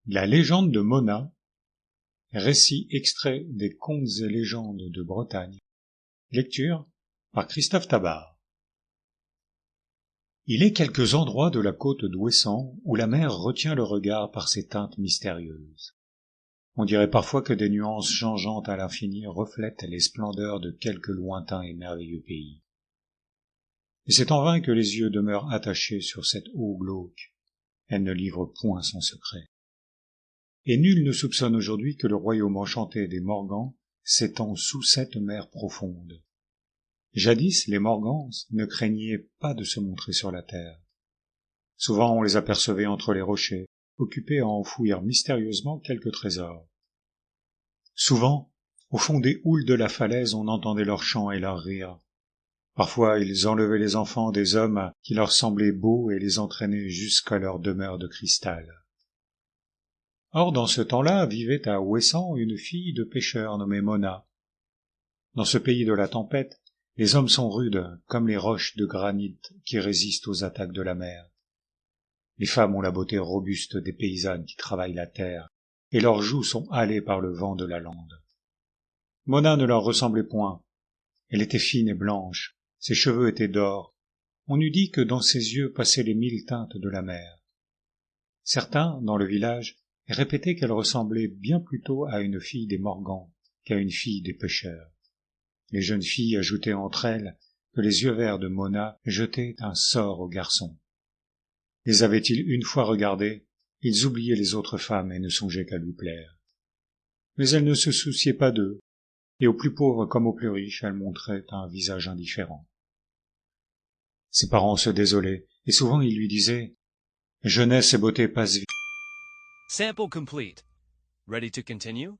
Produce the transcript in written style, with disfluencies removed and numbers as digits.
La légende de Mona, récit extrait des Contes et légendes de Bretagne. Lecture par Christophe Tabar. Il est quelques endroits de la côte d'Ouessant où la mer retient le regard par ses teintes mystérieuses. On dirait parfois que des nuances changeantes à l'infini reflètent les splendeurs de quelque lointain et merveilleux pays. Et c'est en vain que les yeux demeurent attachés sur cette eau glauque. Elle ne livre point son secret. Et nul ne soupçonne aujourd'hui que le royaume enchanté des Morgans s'étend sous cette mer profonde. Jadis, les Morgans ne craignaient pas de se montrer sur la terre. Souvent on les apercevait entre les rochers, occupés à enfouir mystérieusement quelques trésors. Souvent, au fond des houles de la falaise, on entendait leurs chants et leurs rires. Parfois, ils enlevaient les enfants des hommes qui leur semblaient beaux et les entraînaient jusqu'à leur demeure de cristal. Or, dans ce temps-là, vivait à Ouessant une fille de pêcheur nommée Mona. Dans ce pays de la tempête, les hommes sont rudes, comme les roches de granit qui résistent aux attaques de la mer. Les femmes ont la beauté robuste des paysannes qui travaillent la terre, et leurs joues sont hâlées par le vent de la lande. Mona ne leur ressemblait point. Elle était fine et blanche, ses cheveux étaient d'or. On eût dit que dans ses yeux passaient les 1000 teintes de la mer. Certains, dans le village, répétaient qu'elle ressemblait bien plutôt à une fille des Morgans qu'à une fille des pêcheurs. Les jeunes filles ajoutaient entre elles que les yeux verts de Mona jetaient un sort aux garçons. Les avaient-ils une fois regardés, ils oubliaient les autres femmes et ne songeaient qu'à lui plaire. Mais elle ne se souciait pas d'eux, et aux plus pauvres comme aux plus riches, elle montrait un visage indifférent. Ses parents se désolaient, et souvent ils lui disaient « Jeunesse et beauté passent vite. » Sample complete. Ready to continue?